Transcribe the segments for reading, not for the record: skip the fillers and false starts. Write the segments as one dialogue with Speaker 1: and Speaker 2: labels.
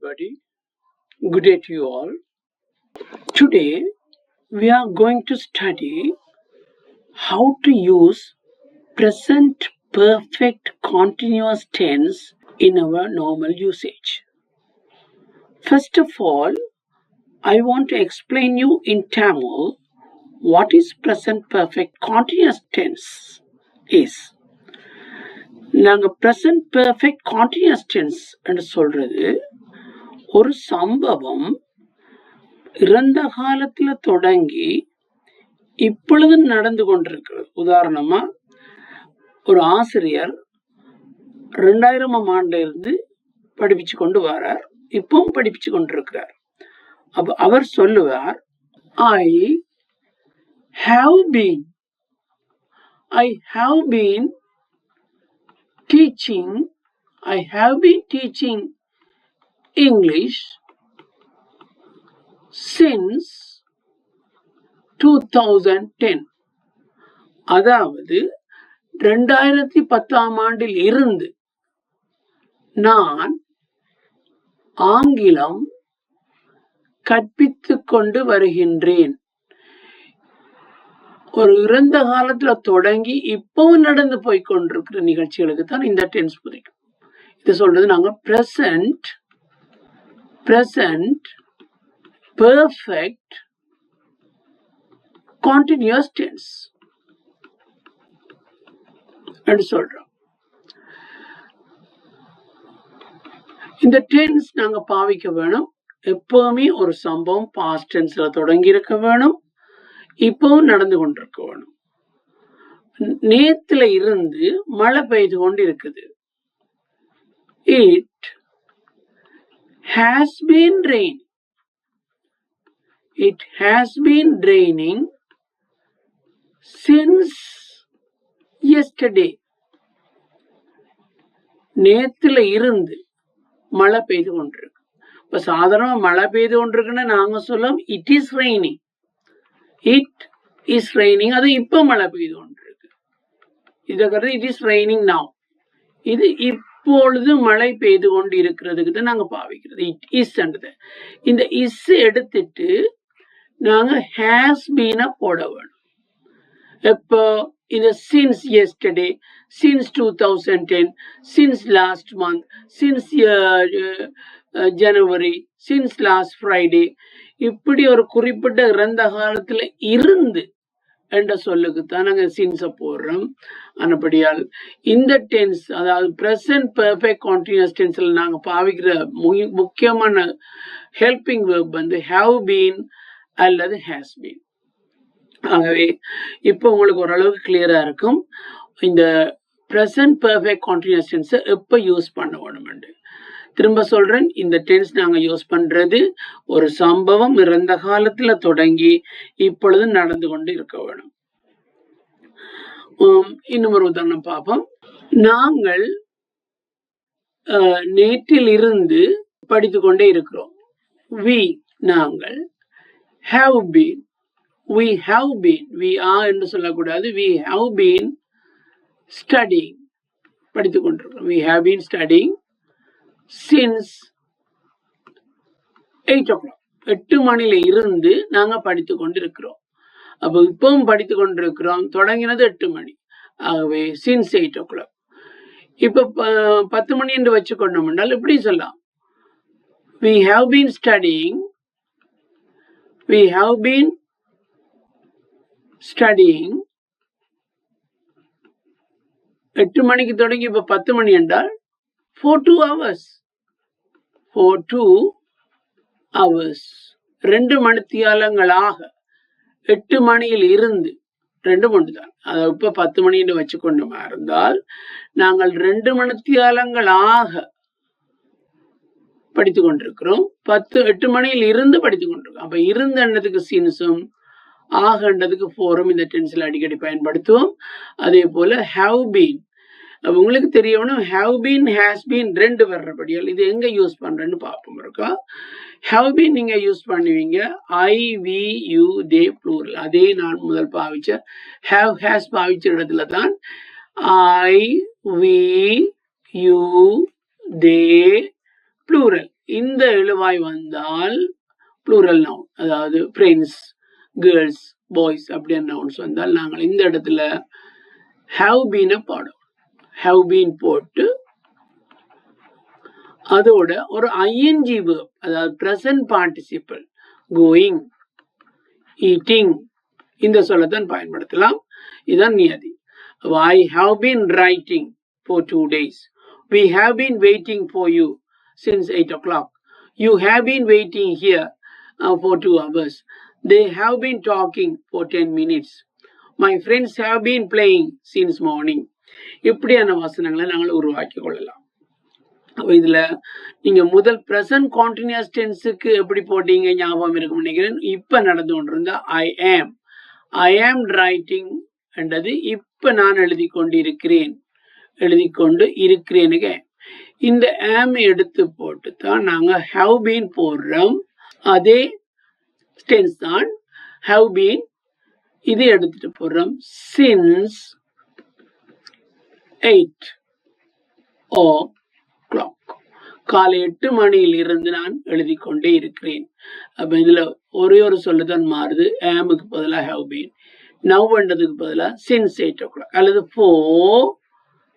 Speaker 1: everybody. Good day to you all. Today we are going to study how to use present perfect continuous tense in our normal usage. First of all, I want to explain you in Tamil what is present perfect continuous tense is. நாங்க present perfect continuous tense என்று சொல்றது ஒரு சம்பவம் இறந்த காலத்துல தொடங்கி இப்பொழுது நடந்து கொண்டிருக்கிறது. உதாரணமா ஒரு ஆசிரியர் 2000ஆம் ஆண்டுல இருந்து படிப்பிச்சு கொண்டு வரார், இப்பவும் படிப்பிச்சு கொண்டிருக்கிறார். அப்ப அவர் சொல்லுவார், I have been teaching English since 2010. அதாவது 2010ஆம் ஆண்டில் இருந்து நான் ஆங்கிலம் கற்பித்துக் கொண்டு வருகின்றேன். ஒரு இறந்த காலத்துல தொடங்கி இப்பவும் நடந்து போய் கொண்டிருக்கிற நிகழ்ச்சிகளுக்கு தான் இந்த டென்ஸ் புரியும். இது சொல்றது நாங்க present perfect continuous tense என்று சொல்றோம். இந்த டென்ஸ் நாங்க பாவிக்க வேணும். எப்பவுமே ஒரு சம்பவம் பாஸ்ட் டென்ஸ்ல தொடங்கி இருக்க வேணும், இப்பவும் நடந்து கொண்டிருக்க வேணும். நேத்துல இருந்து மழை பெய்து கொண்டு இருக்குது. It has been raining since yesterday. நேத்துல இருந்து மழை பெய்து கொண்டிருக்கு. இப்ப சாதாரண மழை பெய்து கொண்டிருக்குன்னு நாங்க சொல்லும் it is raining. அது இப்ப மழை பெய்து கொண்டிருக்கு. இதுக்கு it is raining now. இது இப்பொழுது மழை பெய்து கொண்டு இருக்கிறதுக்கு தான் நாங்க பாவிக்கிறது it is. இந்த is எடுத்துட்டு நாங்க has been போட வேணும். எப்போ இந்த since yesterday, since 2010, since last month, since January, since last Friday, இப்படி ஒரு குறிப்பிட்ட இறந்த காலத்துல இருந்து என்ற சொல்லுக்குத்தான் நாங்க சின்ஸ போடுறோம். ஆனபடியால் இந்த டென்ஸ், அதாவது present perfect continuous tenseல நாங்க பாவிக்கிற முக்கியமான ஹெல்பிங் வெர்ப் வந்து have been அல்லது has been. ஆகவே இப்போ உங்களுக்கு ஓரளவுக்கு கிளியரா இருக்கும் இந்த present perfect continuous tense எப்ப யூஸ் பண்ண வேணும். திரும்ப சொல்றேன், இந்த டென்ஸ் நாங்க யூஸ் பண்றது ஒரு சம்பவம் இறந்த காலத்துல தொடங்கி இப்பொழுது நடந்து கொண்டு இருக்க வேணும். இன்னும் ஒரு உதாரணம் பார்ப்போம். நாங்கள் நேற்றில் இருந்து படித்துக் கொண்டே இருக்கிறோம். நாங்கள் have been, we are என்று சொல்லக்கூடாது. we have been studying, படித்துக் கொண்டிருக்கிறோம். we have been studying since 8 o'clock. 8 மணில இருந்து நாங்க படித்துக் கொண்டிருக்கிறோம். அப்ப இப்பவும் படித்துக் கொண்டிருக்கிறோம். தொடங்கினது 8 மணி. ஆகவே since 8 o'clock. இப்ப 10 மணி என்று வச்சு கொண்டோம் என்றால் எப்படி சொல்லலாம்? we have been studying 8 மணிக்கு தொடங்கி இப்ப 10 மணி என்றால் for 2 hours. 2 மணித்தியாலங்களாக 8 மணியில் இருந்து 2 மணி தான். அதை இப்ப 10 மணி என்று வச்சு கொண்டுமா இருந்தால் நாங்கள் 2 மணித்தியாலங்களாக படித்துக் கொண்டிருக்கிறோம். 8 மணியில் இருந்து படித்துக் கொண்டிருக்கோம். அப்ப இருந்த எண்ணத்துக்கு சீன்ஸும் ஆகன்றதுக்கு ஃபோரும் இந்த டென்ஸ்ல அடிக்கடி பயன்படுத்துவோம். அதே போல have been, உங்களுக்கு தெரியணும் have been has been 2 வர்றபடியால் இது எங்க யூஸ் பண்றேன்னு பார்ப்போம். இருக்கா have been நீங்க யூஸ் பண்ணுவீங்க I, we, you, they plural. அதே நான் முதல் பாவிச்ச have has பாவிச்ச இடத்துல தான் I, we, you, they plural. இந்த எழுவாய் வந்தால் ப்ளூரல் நவுன், அதாவது ஃப்ரெண்ட்ஸ், கேர்ள்ஸ், பாய்ஸ் அப்படியான நவுன்ஸ் வந்தால் நாங்கள் இந்த இடத்துல have been பாடும். have been போட்டு அதோட ஒரு ing verb, அதாவது present participle, going, eating, இந்த சொல்லத்தான் பயன்படுத்தலாம். இதுதான் நியதி. I have been writing for 2 days. We have been waiting for you since 8 o'clock. You have been waiting here for 2 hours. They have been talking for 10 minutes. My friends have been playing since morning. இப்படியான வசனங்களை நாங்கள் உருவாக்கி கொள்ளலாம். அப்ப இதுல நீங்க முதல் present continuous டென்ஸுக்கு எப்படி போட்டீங்க ஞாபகம் இருக்கும் நினைக்கிறேன். இப்ப நடந்து கொண்டிருந்த ஐ ஆம் ரைட்டிங் என்றது இப்ப நான் எழுதி கொண்டு இருக்கிறேனுங்க. இந்த ஆம் எடுத்து போட்டு தான் நாங்க ஹவ் பீன் போடுறோம். அதே டென்ஸ் தான் ஹவ் பீன், இது எடுத்துட்டு போடுறோம். சின்ஸ் 8 o'clock, காலை 8 மணியில் இருந்து நான் எழுதி கொண்டே இருக்கிறேன். அப்ப இதுல ஒரே ஒரு சொல்லுதான் மாறுது. ஆமுக்கு பதிலா ஹவ் பீன், நவ் என்றதுக்கு பதிலா சின்ஸ் 8 o'clock அல்லது for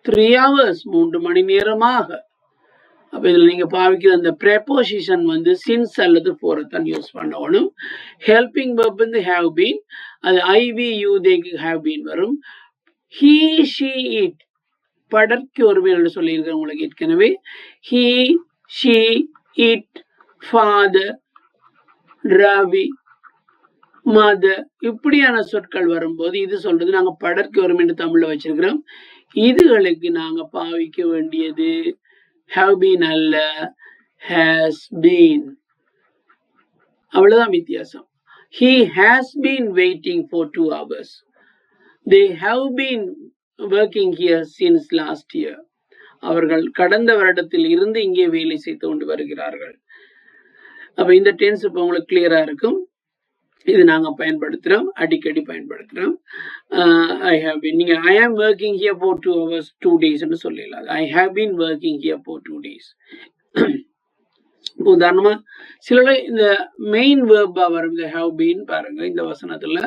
Speaker 1: 3 hours, 3 மணி நேரமாக. அப்ப இதுல நீங்க பாவிக்கிற அந்த preposition வந்து சின்ஸ் அல்லது for தான் யூஸ் பண்ணணும். ஹெல்பிங் verb வந்து have been, அது IV you they have been வரும். he she it படற்கு ஒருமை என்று சொல்லியிருக்கிறேன் உங்களுக்கு ஏற்கனவே. he she it father ravi mother இப்படியான சொற்கள் வரும்போது இது சொல்றது நாங்க படற்கு ஒருமை என்று தமிழ்ல வச்சிருக்கிறோம். இதுகளுக்கு நாங்க பாவிக்க வேண்டியது have been அல்ல, has been. அவ்வளவுதான் வித்தியாசம். he has been waiting for 2 hours. they have been working here since last year. அவர்கள் கடந்த வருடத்தில் இருந்து இங்கே வேலை செய்து கொண்டு வருகிறார்கள். அப்ப இந்த டென்ஸ் இப்ப உங்களுக்கு கிளியரா இருக்கும். இது நாங்க பயன்படுத்துறோம், அடிக்கடி பயன்படுத்துறோம். ஐ ஹேவ் பீன், நீங்க I am working here for 2 hours 2 days ன்னு சொல்லலாம். I have been working here for 2 days. உதாரணமா சில இந்த மெயின் வேர்பா வரும் இந்த ஹேவ் பீன் பாருங்க. இந்த வசனத்துல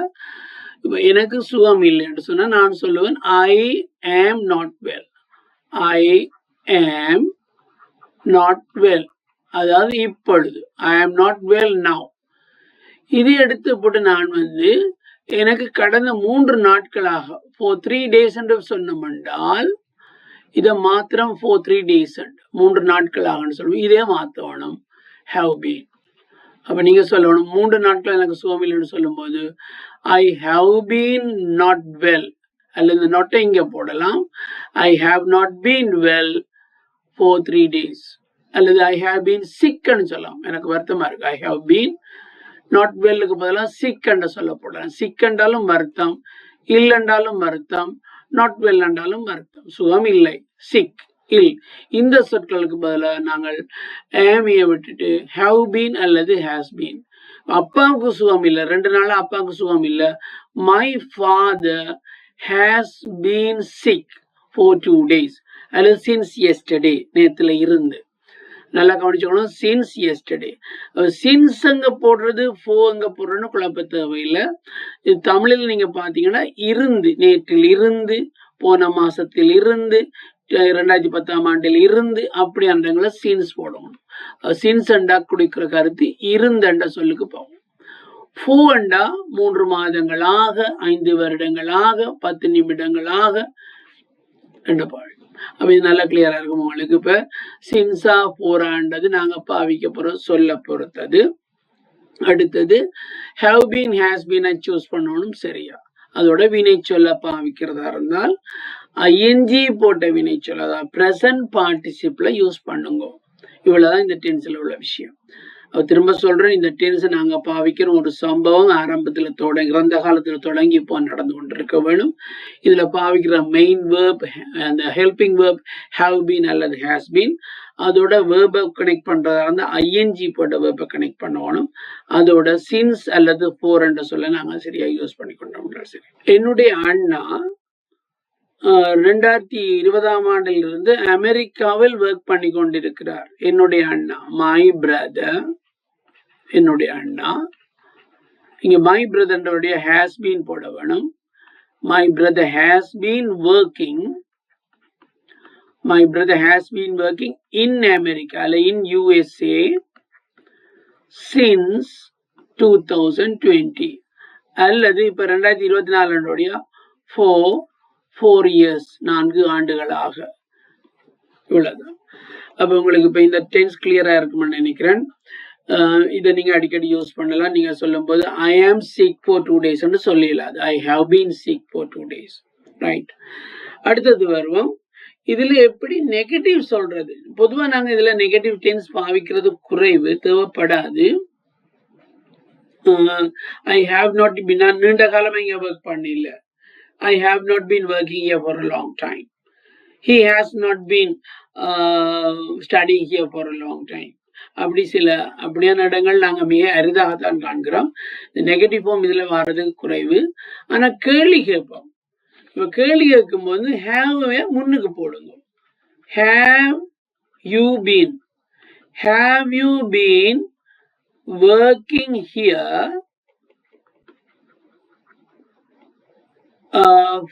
Speaker 1: இப்ப எனக்கு சுகம் இல்லை என்று சொன்னா நான் சொல்லுவேன் ஐ am not well. I am not well, அதாவது இப்பொழுது. ஐ ஆம் நாட் வெல் நவ். இது எடுத்து போட்டு நான் வந்து எனக்கு கடந்த 3 நாட்களாக for 3 days என்று சொன்னோம்னால் இதை மாத்திரம் for 3 days 3 நாட்களாக சொல்லுவோம். இதே மாத்தணும் have been. அப்ப நீங்க சொல்லணும் 3 நாட்கள் எனக்கு சுகம் இல்லைன்னு சொல்லும் போது I have been not well, அல்லது நொட்டை இங்க போடலாம். I have not been well for 3 days, அல்லது ஐ ஹாவ் பீன் சிக்னு சொல்லலாம். எனக்கு வருத்தமா இருக்கு. ஐ ஹாவ் பீன் நாட் வெல்லுக்கு பதிலாக சிக் என்ற சொல்ல போடலாம். சிக் என்றாலும் வருத்தம், இல்லைன்றாலும் வருத்தம், நாட் வெல் என்றாலும் வருத்தம். சுகம் இல்லை, சிக் இல். இந்த சொற்களுக்கு பதிலாக நாங்கள் ஏமியை விட்டுட்டு ஹவ் பீன் அல்லது ஹேஸ் பீன். அப்பாவுக்கு சுகம் இல்லை, 2 நாளா அப்பாவுக்கு சுகம் இல்லை. My father has been sick for 2 days, அல்லது சின்ஸ் எஸ்டர்டே, நேத்துல இருந்து. நல்லா கவனிச்சுக்கணும், சின்ஸ் எஸ்டர்டே. சின்ஸ் அங்க போடுறது ஃபோ அங்க போடுறதுன்னு குழப்ப தேவையில்லை. இது தமிழில் நீங்க பாத்தீங்கன்னா இருந்து, நேற்றில் இருந்து, போன மாசத்தில் இருந்து, 2010ஆம் ஆண்டில் இருந்து, அப்படி அன்றங்களை சின்ஸ் போடணும். சின்ஸ் அண்டா குடிக்கிற கருத்து இருந்தண்டா சொல்லுக்கு போகும். ஃபோ அண்டா 3 மாதங்களாக, 5 வருடங்களாக, 10 நிமிடங்களாக ரெண்டு பாடு. அப்ப இது நல்லா கிளியரா இருக்கும் உங்களுக்கு. இப்ப சின்ஸா போராண்டது நாங்க பாவிக்க போறோம் சொல்ல பொறுத்தது. அடுத்தது have been has been choose பண்ணணும். சரியா, அதோட வினை சொல்ல பாவிக்கிறதா இருந்தால் ஐஎன்ஜி போட்ட வினை சொல்ல, அதாவது பிரசன்ட் பார்ட்டிசிபிள யூஸ் பண்ணுங்க. இவ்வளவுதான் இந்த டென்ஸ்ல உள்ள விஷயம். திரும்ப சொல்றேன், இந்த டென்ஸ் நாங்க பாவிக்கிற ஒரு சம்பவம் ஆரம்பத்துல இறந்த காலத்துல தொடங்கி இப்போ நடந்து கொண்டிருக்க வேணும். இதுல பாவிக்கிற மெயின் வேர்ப், அந்த ஹெல்பிங் வேர்ப் ஹேவ் பீன் அல்லது ஹேஸ் பீன், அதோட வேர்பை கனெக்ட் பண்றதா இருந்தா ஐஎன்ஜி போட்ட வேர்பை கனெக்ட் பண்ணணும். அதோட சின்ஸ் அல்லது போர் என்ற சொல்ல நாங்க சரியா யூஸ் பண்ணி கொண்டோம். சரி, என்னுடைய அண்ணா 2020ஆம் ஆண்டிலிருந்து அமெரிக்காவில் ஒர்க் பண்ணி கொண்டிருக்கிறார். என்னுடைய அண்ணா, மை பிரதர், என்னுடைய அண்ணா. இங்க மை பிரதருடைய ஹேஸ் பீன் போட வேணும். My brother has been working, my brother has been working in America, in USA since 2020, அல்லது இப்ப 2024 4 years, 4 ஆண்டுகளாக. இவ்வளவுதான். அப்ப உங்களுக்கு இப்ப இந்த டென்ஸ் கிளியரா இருக்கும்னு நினைக்கிறேன். இதை நீங்க அடிக்கடி யூஸ் பண்ணலாம். நீங்க சொல்லும் போது ஐ ஆம் சிக் ஃபார் 2 days சொல்லிடலாம். I have been sick for 2 days, right. அடுத்தது வருவோம். இதுல எப்படி நெகட்டிவ் சொல்றது? பொதுவா நாங்க இதுல நெகட்டிவ் டென்ஸ் பாவிக்கிறது குறைவு, தேவைப்படாது. ஐ ஹாவ் நாட் பீன், நான் நீண்ட காலமா இங்க ஒர்க் பண்ணல. I have not been working here for a long time. He has not been studying here for a long time. அப்படி சில அப்படியான இடங்கள் நாங்க மிக அரிதாகத்தான் காண்கிறோம். நெகட்டிவ் ஃபார்ம் இதுல வர்றது குறைவு. ஆனா கேள்வி கேட்போம். இப்ப கேள்வி கேட்கும் போது ஹேவ் முன்னுக்கு போடுங்க. Have you been? Have you been working here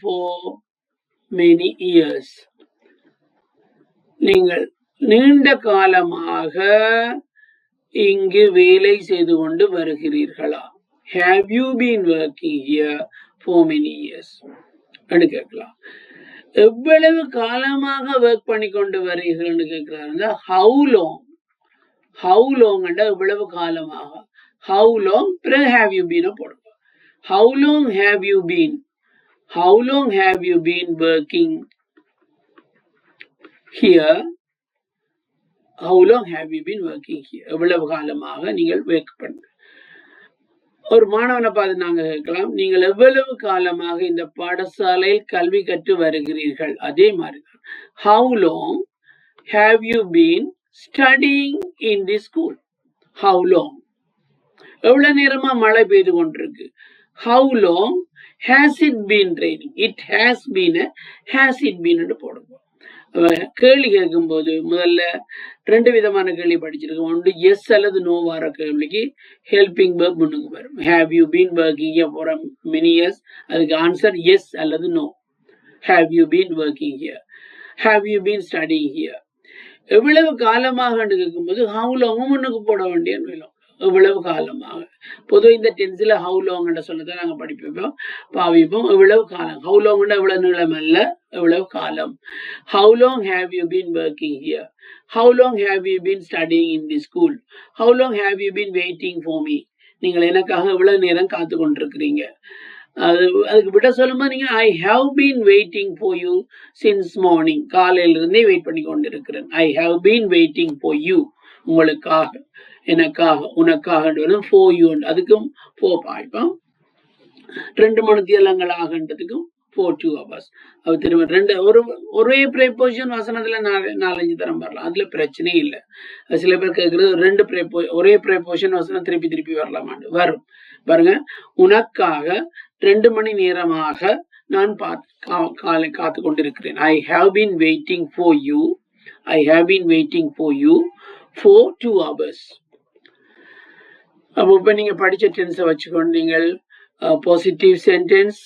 Speaker 1: for many years? நீங்கள் நீண்ட காலமாக இங்கு வேலை செய்து கொண்டு வருகிறீர்களா? Have you been working here for many years? கேட்கலாம். எவ்வளவு காலமாக ஒர்க் பண்ணி கொண்டு வருகிறீர்கள் கேட்கிறாங்க. How long? How long எவ்வளவு காலமாக? How long have you been போடுங்க. How long have you been? How long have you been working here? How long have you been working here? எவ்வளவு காலமாக நீங்கள் ஒர்க் பண்ண? ஒரு மாணவனை பார்த்து நாங்க கேட்கலாம், நீங்கள் எவ்வளவு காலமாக இந்த பாடசாலையில் கல்வி கற்று வருகிறீர்கள்? அதே மாதிரிதான். How long have you been studying in this school? How long? எவ்வளவு நேரமா மழை பெய்து கொண்டிருக்கு? How long has it been raining? It has been, has it been போடுங்க. கேள்வி கேட்கும் போது முதல்ல 2 விதமான கேள்வி படிச்சிருக்கோம். ஒன்று எஸ் அல்லது நோ வர கேள்விக்கு ஹெல்பிங் வெர்ப் முன்னுக்கு வரும். Have you been working here for many years? அதுக்கு ஆன்சர் எஸ் அல்லது no. Have you been working here? Have you been studying here? எவ்வளவு காலமாக கேட்கும் போது how long முன்னுக்கு போட வேண்டிய நிலம். எவ்வளவு காலமாக. பொதுவாக இந்த டென்ஸ்ல ஹவு லாங் சொல்லதான் நாங்க படிப்போம், பாவிப்போம். எவ்வளவு காலம். ஹவு லாங் எவ்வளவு நீளம் அல்ல, எவ்வளவு காலம். How long have you been working here? How long have you been studying in this school? How long have you been waiting for me? நீங்கள் எனக்காக எவ்வளவு நேரம் காத்து கொண்டிருக்கிறீங்க? அதுக்கு விட சொல்லும்போது நீங்க I have been waiting for you since morning, காலையிலிருந்தே வெயிட் பண்ணி கொண்டிருக்கிறேன். I have been waiting for you, உங்களுக்காக, எனக்காக, உனக்காக. for you, அதுக்கும் for பாய்ப்போம். 2 மணித்தியாலங்களாகன்றதுக்கும் for 2 hours. அது திரும்ப ஒரே ப்ரீபோசிஷன் வசனத்துல 4-5 தரம் வரலாம். அதுல பிரச்சனை இல்லை. சில பேர் கேட்கறது ஒரே ப்ரீபோசிஷன் வசனம் திருப்பி வரலாமான்னு வரும். பாருங்க, உனக்காக 2 மணி நேரமாக நான் காத்து கொண்டிருக்கிறேன். I have been waiting for you. I have been waiting for you for 2 hours. அப்போ இப்ப நீங்க படிச்ச டென்ஸை வச்சுக்கொண்டு நீங்கள் பாசிட்டிவ் சென்டென்ஸ்,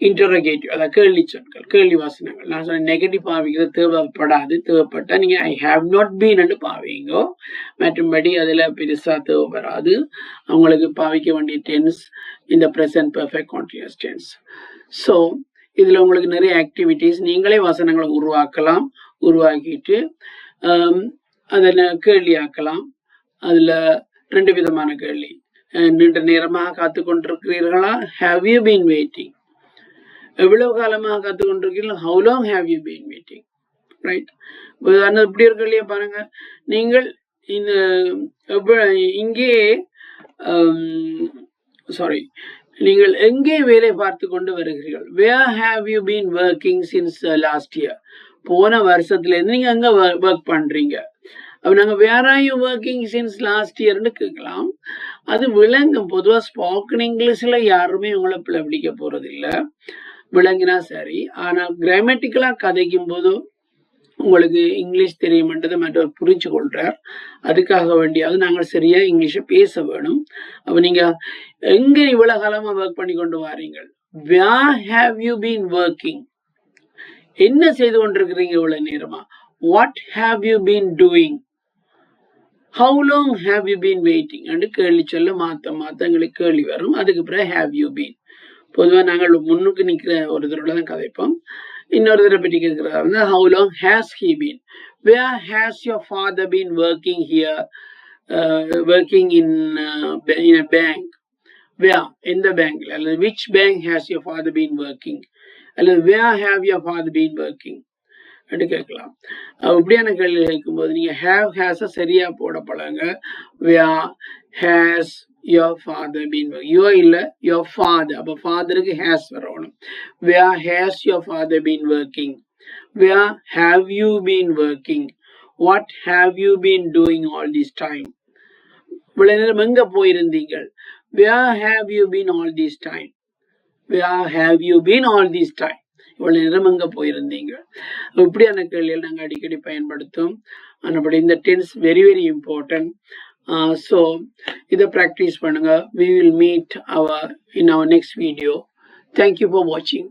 Speaker 1: இன்டரோகேட்டிவ், அதாவது கேள்வி சொற்கள், கேள்வி வாசனங்கள். நான் சொன்ன நெகட்டிவ் பாவிக்கிறது தேவைப்படாது. தேவைப்பட்டா நீங்க ஐ ஹாவ் நாட் பீன் பாவிங்க. மற்றும்படி அதுல பெருசா தேவைப்படாது. அவங்களுக்கு பாவிக்க வேண்டிய டென்ஸ் இந்த present perfect continuous tense. So இதுல உங்களுக்கு நிறைய ஆக்டிவிட்டிஸ், நீங்களே வசனங்களை உருவாக்கலாம். உருவாக்கிட்டு அதை கேள்வி ஆக்கலாம். அதுல 2 விதமான கேள்வி. நீண்ட நேரமாக காத்து கொண்டிருக்கிறீர்களா? Have you been waiting? எவ்வளவு காலமாக காத்து கொண்டிருக்கிறீர்கள்? How long have you been waiting? Right. இப்படி ஒரு கேள்வியை பாருங்க. நீங்கள் இங்கே நீங்கள் எங்கே வேலை பார்த்து கொண்டு வருகிறீர்கள்? Where have you been working since last year? போன வருஷத்துல இருந்து நீங்க அங்க ஒர்க் பண்றீங்க. அப்ப நாங்க where are you working since last இயர்னு கேட்கலாம். அது விளங்கும். பொதுவா ஸ்போக்கன் இங்கிலீஷ்ல யாருமே உங்களை பிள்ளை பிடிக்க போறது இல்லை. விளங்கினா சரி. ஆனால் கிராமட்டிக்கலா கதைக்கும் போது உங்களுக்கு இங்கிலீஷ் தெரியுமென்றதை மற்றவர் புரிஞ்சு கொள்றார். அதுக்காக வேண்டியாவது நாங்கள் சரியா இங்கிலீஷை பேச வேணும். அப்ப நீங்க எங்க இவ்வளவு காலமா ஒர்க் பண்ணி கொண்டு வாரீங்கள்? Where have you been working? என்ன செய்து கொண்டிருக்கிறீங்க இவ்வளவு நேரமா? What have you been doing? How long have you been waiting? என்று கேள்வி சொல்ல மாத்த எங்களுக்கு கேள்வி வரும். அதுக்கு பிறகு have you been. பொதுவாக நாங்கள் முன்னுக்கு நிற்கிற ஒரு தடவை தான் கதைப்போம். இன்னொரு தடவை பற்றி கேட்கிறதா வந்து how long has he been? Where has your father been working here? Working in a bank. Where? In the bank. Which bank has your father been working? Where have your father been working? என்று கேட்கலாம். இப்படியான கேள்வி கேட்கும்போது நீங்க have has சரியா போட பழங்க. Where has your father been working? Your இல்ல your father. அப்ப fatherக்கு has வரணும். Where has your father been working? Where have you been working? What have you been doing all this time? இவ்வளவு நேரம் எங்க போயிருந்தீங்கள்? Where have you been all this time? Where have you been all this time? இவ்வளவு நேரம் எங்க போயிருந்தீங்க? இப்படியான கேள்விகள் நாங்கள் அடிக்கடி பயன்படுத்தும். ஆனபடி இந்த tense very very important. So இதை ப்ராக்டிஸ் பண்ணுங்க. We will meet in our next video. Thank you for watching.